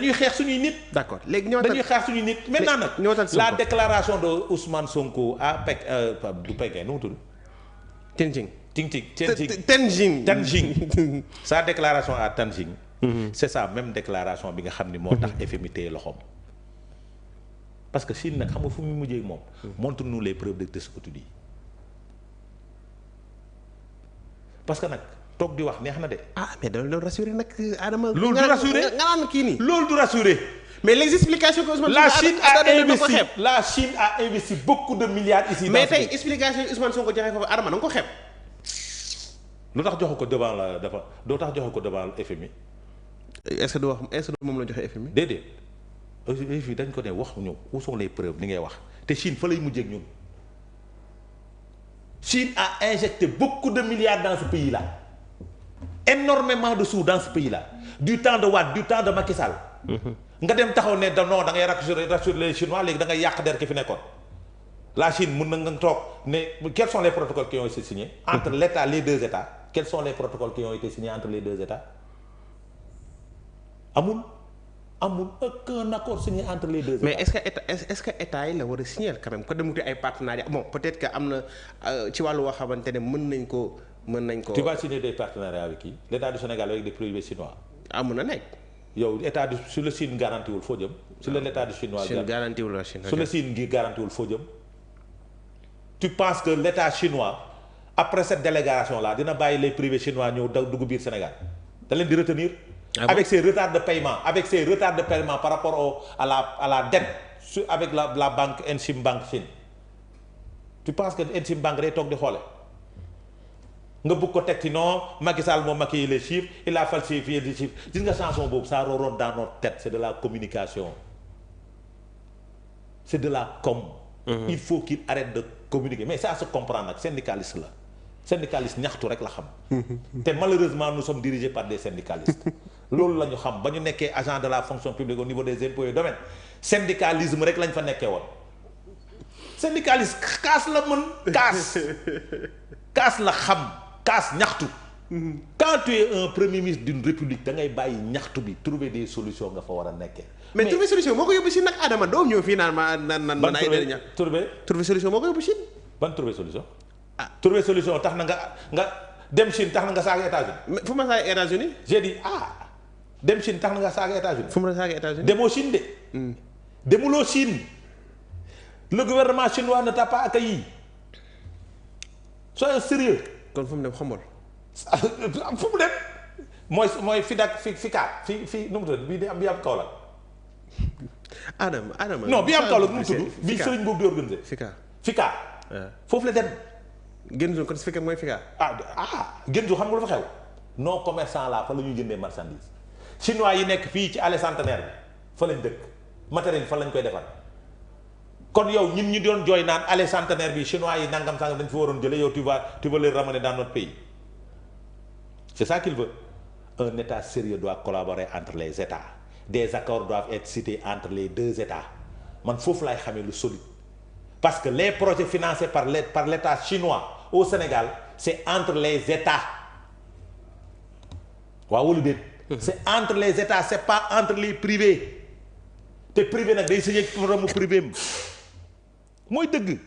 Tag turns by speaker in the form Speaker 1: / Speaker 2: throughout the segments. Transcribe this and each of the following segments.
Speaker 1: dañuy xeex suñuy nit.
Speaker 2: d'accord léegi ñëwaat
Speaker 1: dañuy xeex suñuy nit. maintenant nag la déclaration de Ousmane Sonko à du Pékin nu mu tudd.
Speaker 2: Tenjing.
Speaker 1: Sa déclaration à Tenjing. C'est ça même déclaration bi nga xam ni moo tax FMI téye loxoom. parce que Chine nag xam nga fu mu mujjee moom. montre-nous les preuves de ce que tu dis. parce que nag toog di wax neex na de.
Speaker 2: mais da doon rassuré nag Adama.
Speaker 1: loolu du rassuré
Speaker 2: nga naan kii nii.
Speaker 1: loolu du rassuré.
Speaker 2: mais les explications que Ousmane
Speaker 1: la Chine a investi beaucoup de milliards ici.
Speaker 2: mais tey explication yi Ousmane Sonko joxe foofu Adama na nga ko xeeb.
Speaker 1: lu tax joxe ko devant la dafa doo tax joxe ko devant FMI.
Speaker 2: est-ce que moom la joxe FMI.
Speaker 1: déedéet FMI dañ ko ne wax ñu où sont les preuves ni ngay wax te Chine fa lay mujjee ak ñun. Chine a injecté beaucoup de milliards dans ce pays-là. Énormément de sous dans ce pays-là. Du temps de Wade, du temps de Macky Sall. nga dem taxaw ne non da ngay rassurer les Chinois léegi da ngay yàq der ki fi nekkoon. La Chine mën na nga toog ne quels sont les protocoles qui ont été signés entre l'État les deux États. Quels sont les protocoles qui ont été signés entre les deux États? amul aucun accord signé entre les deux États.
Speaker 2: mais est-ce que état yi la war a signer quand même ko dem wuti ay partenariats bon peut-être que am na ci wàllu woo xamante ne mën nañ ko.
Speaker 1: tu vas signer des partenariats avec qui? L'État du Sénégal avec des privés chinois.
Speaker 2: mën na nekk.
Speaker 1: yow état du su la Chine garantiwul foo jëm. su la l'État du chinois.
Speaker 2: Chine garantiwul la Chine.
Speaker 1: su la Chine gi garantiwul foo jëm. tu penses que l'État chinois après cette délégation là dina bàyyi les privés chinois ñëw dugg biir Sénégal da leen di retenir. avec ces retards de paiement par rapport à la dette avec la banque Exim Bank Chine. tu penses que Exim Bank day toog di xoole nga bëgg ko teg ci non Macky Sall moo maquillé les chiffres il a falsifié des chiffres gis nga chanson boobu ça ronronne dans notre tête c'est de la communication c'est de la com. il faut qu'il arrête de communiquer mais ça se comprend nag syndicaliste la syndicaliste ñaxtu rek la xam. te malheureusement nous sommes dirigés par des syndicalistes. loolu la ñu xam ba ñu nekkee agent de la fonction publique au niveau des impôts et domaines syndicalisme rek lañ fa nekkee woon. syndicaliste kaas la mën kaas la xam kaas ñaxtu. quand tu es un premier ministre d'une république da ngay bàyyi ñaxtu bi trouver des solutions nga fa war a nekkee.
Speaker 2: mais trouver solution moo ko yóbbu Chine nag Adama doom ñëw fii naan man ay dëgg trouver solution moo ko yóbbu Chine.
Speaker 1: ban trouver solution. trouver solution tax na nga dem Chine tax na nga saaga États-Unis.
Speaker 2: mais fu ma saaga États-Unis.
Speaker 1: j'ai dit dem Chine tax na nga saaga États-Unis.
Speaker 2: fu ma saaga États-Unis.
Speaker 1: demoo Chine de. demuloo Chine. le gouvernement chinois ne t'a pas accueilli. soyez sérieux.
Speaker 2: kon fu mu dem xamul.
Speaker 1: fu mu dem mooy fi nu mu tudd bii am Kaolack.
Speaker 2: Adama.
Speaker 1: non bi am Kaolack nu mu tudd. bii sëriñ boobu di organiser. Fika. foofu la dem.
Speaker 2: Genzo kon Fika mooy Fika.
Speaker 1: Genzo xam nga lu fa xew. non commerçant là fa la ñuy jëndee marchandise. chinois yi nekk fii ci allée Centenaire bi fa lañ dëkk matériel fa lañ koy defar. kon yow ñun ñu doon jooy naan allée Centenaire bi chinois yi nangam sangam dañ fi waroon jëlee yow tu vas les ramener dans notre pays. c'est ça qu'il veut. Un État sérieux doit collaborer entre les États. Des accords doivent être cités entre les deux États. man foofu laay xamee lu solide. parce que les projets financés par l'État chinois au Sénégal c'est entre les États. waaw wala déet. c'est entre les États c'est pas entre les privés. te privé nag day signé programme privé am mooy dëgg.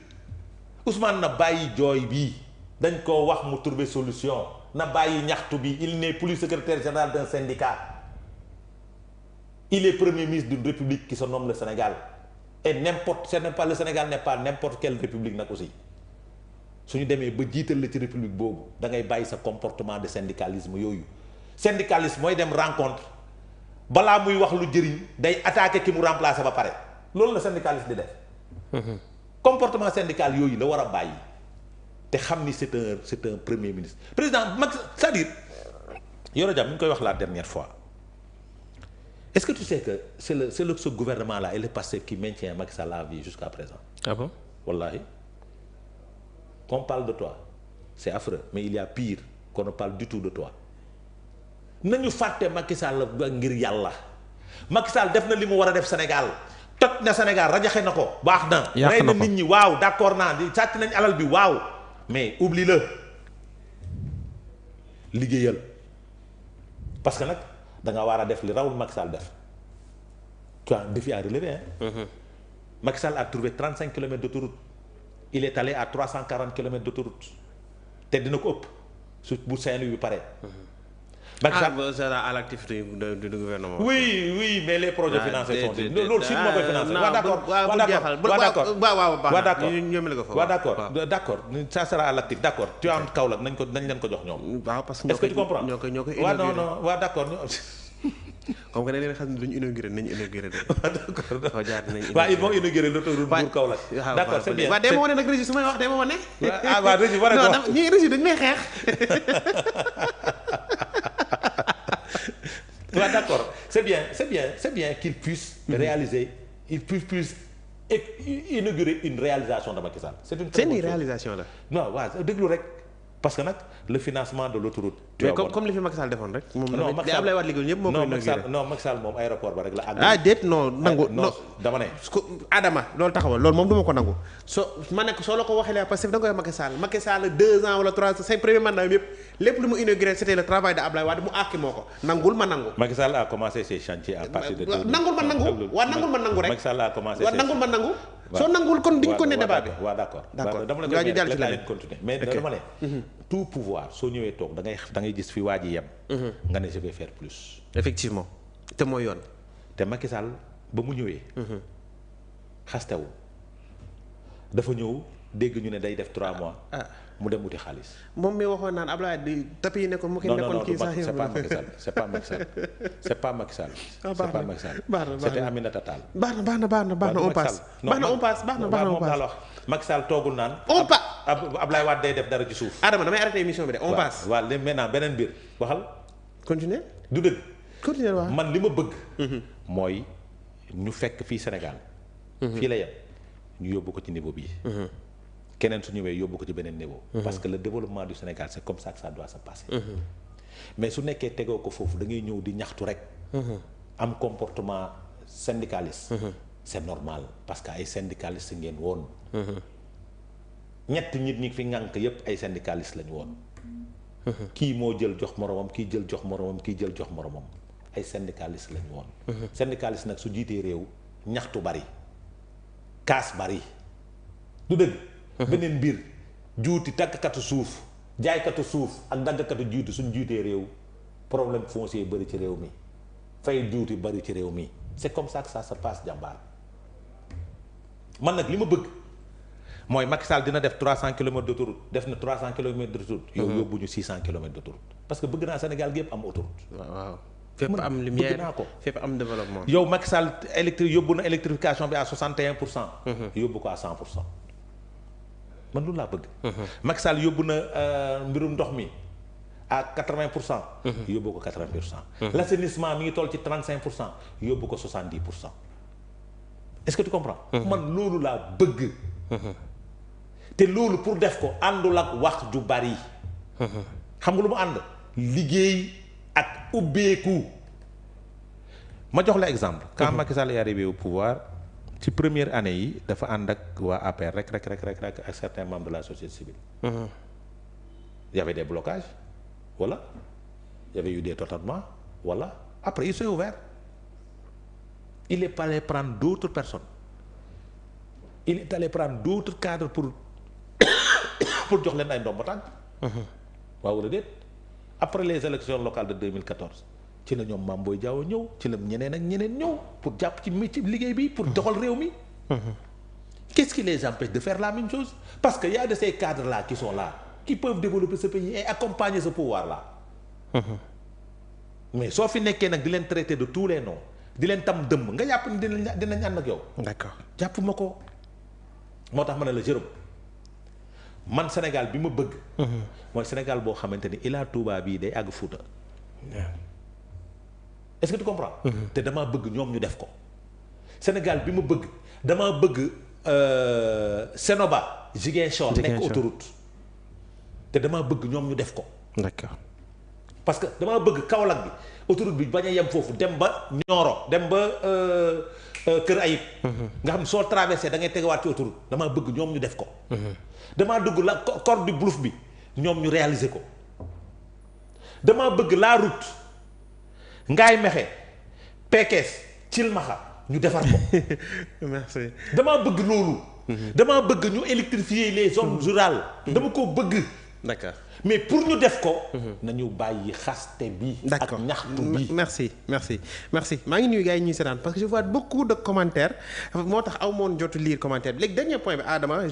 Speaker 1: Ousmane na bàyyi jooy bii dañ koo wax mu trouver solution na bàyyi ñaxtu bi il n'est plus secrétaire général d'un syndicat. il est premier ministre d'une république qui se nomme le Sénégal. et le Sénégal n'est pas n'importe quelle république nag aussi suñu demee ba jiital la ci république boobu da ngay bàyyi sa comportement de syndicalisme yooyu. syndicalisme mooy dem rencontre balaa muy wax lu jëriñ day attaquer ki mu remplacer ba pare loolu la syndicaliste di def. comportement syndical yooyu la war a bàyyi te xam ni c'est un premier ministre président Macky c'est-à-dire Yoro Dia mi ngi koy wax la dernière fois. est-ce que tu sais que c'est ce gouvernement là et le Pastef qui maintient Macky Sall à vie jusqu'à présent.
Speaker 2: Ah bon?
Speaker 1: Wallahi. Qu'on parle de toi c'est affreux mais il y a pire qu'on ne parle du tout de toi. nañu fàtte Macky Sall ba ngir yàlla Macky Sall def na li mu war a def Sénégal toj na Sénégal rajaxe na ko baax na. rey na nit ñi waaw d'accord naa di sàcc nañ alal bi waaw mais oublie le liggéeyal parce que nag da nga war a def li rawul Macky Sall def tu as un défi à relever hein. Macky Sall a trouvé 35 kilomètres d'autoroute il est allé à 340 kilomètres d'autoroute te dina ko ëpp su bu Saint-Louis bi pare. Macky Sall
Speaker 2: c'est à l'activité du gouvernement.
Speaker 1: oui mais les projets financés sont loolu si moo koy financé. waaw d'accord ça sera à l'actif d'accord tu as Kaolack nañ leen ko jox ñoom.
Speaker 2: waaw parce que
Speaker 1: est-ce que tu comprends
Speaker 2: ñoo koy
Speaker 1: waaw non waaw d'accord.
Speaker 2: comme que dañ leen xam ne duñu inauguré nañu inauguré de.
Speaker 1: waaw d'accord
Speaker 2: dafa jaar nañu inauguré
Speaker 1: waaw ils vont inaugurer l'autoroute Mbour Kaolack. d'accord c'est bien
Speaker 2: waaw dama wane nag Régis su may wax dama wane.
Speaker 1: ah waaw Régis war a
Speaker 2: non ñii Régis dañu may xeex.
Speaker 1: waaw d'accord c'est bien qu'il puisse réaliser il puisse inaugurer une réalisation de Macky Sall. c'est une très bonne chose.
Speaker 2: réalisation la.
Speaker 1: non waaw déglu rek parce que nag le financement de l'autoroute.
Speaker 2: mais comme li fi Macky Sall defoon rek. moom Macky Sall Ablaye Wade liggéey ñëpp moo koy inauguré.
Speaker 1: non Macky Sall moom aéroport ba rek la.
Speaker 2: ah déet non nangu non
Speaker 1: dama ne.
Speaker 2: Adama loolu taxawal loolu moom du ma ko nangu ma nekk soo la ko waxee la parce que da nga koy Macky Sall 2 ans wala 3 ans say premier mandat yëpp lépp lu mu inauguré c'était le travail de Ablaye Wade mu àkki moo ko nangul ma nangu.
Speaker 1: Macky Sall a commencé ses chantiers à partir de.
Speaker 2: nangul ma nangu rek.
Speaker 1: Macky Sall a commencé
Speaker 2: waaw nangul ma nangu. soo nangul kon diñ ko ne débat bi.
Speaker 1: waaw d'accord dama la koy continuer mais dama ne. tout pouvoir soo ñëwee toog da ngay gis fi waa ji yem. nga ne je vais faire plus.
Speaker 2: effectivement te mooy yoon.
Speaker 1: te Macky Sall ba mu ñëwee. xastewu dafa ñëw dégg ñu ne day def 3 mois. mu dem wuti xaalis.
Speaker 2: moom mi waxoon naan Ablaye di tapis yi ne ko mu ki nekkoon kii sax
Speaker 1: c'est pas Macky Sall. C'était Aminata Tall.
Speaker 2: baax na on passe. baax na on passe.
Speaker 1: Macky Sall toogul naan.
Speaker 2: on passe
Speaker 1: Ablaye Wade day def dara ci suuf.
Speaker 2: Adama damay arrêté émission bi de on passe.
Speaker 1: waaw léegi maintenant beneen biir waxal.
Speaker 2: continuer.
Speaker 1: du dëgg.
Speaker 2: continuer waaw
Speaker 1: man li ma bëgg. mooy ñu fekk fii Sénégal. fii la yem ñu yóbbu ko ci niveau bii. keneen su ñëwee yóbbu ko ci beneen niveau. parce que le développement du Sénégal c'est comme ça que ça doit se passer. mais su nekkee tegoo ko foofu da ngay ñëw di ñaxtu rek. am comportement syndicaliste. c'est normal parce que ay syndicalistes ngeen woon. ñett nit ñi fi ŋànk yépp ay syndicalistes lañu woon. kii moo jël jox moromam kii jël jox moromam kii jël jox moromam ay syndicalistes lañu woon. syndicaliste nag su jiitee réew ñaxtu bari kaas bari du dëgg. beneen mbir juuti tàggkatu suuf jaaykatu suuf ak daggkatu juuti suñ juutee réew problème foncier bari ci réew mi fay juuti bari ci réew mi c'est comme ça que ça se passe jàmbaar. man nag li ma bëgg mooy Macky Sall dina def 300 kilomètres d'autoroute def na 300 kilomètres d'autoroute. yow yóbbuñu 600 kilomètres d'autoroute parce que bëgg naa Sénégal gi yëpp am autoroute.
Speaker 2: waaw fépp am lumière bëgg naa ko fépp am développement.
Speaker 1: yow Macky Sall yóbbu na électrification bi à 61%. yóbbu ko à 100%. man loolu laa bëgg. Macky Sall yóbbu na mbirum ndox mi à 80%. yóbbu ko 80%. l'assainissement mi ngi toll ci 35%. yóbbu ko 70%. est-ce que tu comprends. man loolu laa bëgg. te loolu pour def ko àndul ak wax ju bari. xam nga lu mu ànd liggéey ak ubbeeku. ma jox la exemple. quand Macky Sall est arrivé au pouvoir. ci première année yi dafa ànd ak waa APR rek ak certains membres de la société civile. Il y avait des blocages voilà il y avait eu des tâtonnements voilà après il s'est ouvert il est allé prendre d'autres personnes il est allé prendre d'autres cadres pour jox leen ay ndombo tànk. waaw wala déet après les élections locales de 2014. ci la ñoom Mame Boye Diao ñëw ci la ñeneen ak ñeneen ñëw pour jàpp ci métier liggéey bi pour doxal réew mi. Qu'est-ce qui les empêche de faire la même chose parce que y a de ces cadres là qui sont là qui peuvent développer ce pays et accompagner ce pouvoir là. mais soo fi nekkee nag di leen traiter de tous les noms di leen tam dëmm nga jàpp ni dinañ ànd ak yow.
Speaker 2: d'accord
Speaker 1: jàpp ma ko moo tax ma ne la Jérôme man Sénégal bi ma bëgg. mooy Sénégal boo xamante ni Ila Touba bii day àgg Fuuta. est-ce que tu comprends. te damaa bëgg ñoom ñu def ko. Sénégal bi ma bëgg damaa bëgg Sénoba. Ziguinchor nekk autoroute. te damaa bëgg ñoom ñu def ko.
Speaker 2: d'accord.
Speaker 1: parce que damaa bëgg Kaolack bi autoroute bi bañ a yem foofu dem ba Nioro dem ba Kër Ayib. nga xam ne soo traversé da ngay tegawaat ci autoroute damaa bëgg ñoom ñu def ko. damaa dugg la corde du Blouf bi ñoom ñu réaliser ko. damaa bëgg la route. Ngaay Mexe Pekes Cilmaxa ñu defar ko.
Speaker 2: merci.
Speaker 1: damaa bëgg loolu. damaa bëgg ñu électrifier les zones rurales. dama ko bëgg.
Speaker 2: d'accord.
Speaker 1: mais pour ñu def ko. nañu bàyyi xaste bi. ak
Speaker 2: d'accord
Speaker 1: ñaxtu bi.
Speaker 2: merci maa ngi nuyu gars yi ñuy seetaan parce que je vois beaucoup de commentaires moo tax aw moon jotu lire commentaire bi léegi dernier point bi Adama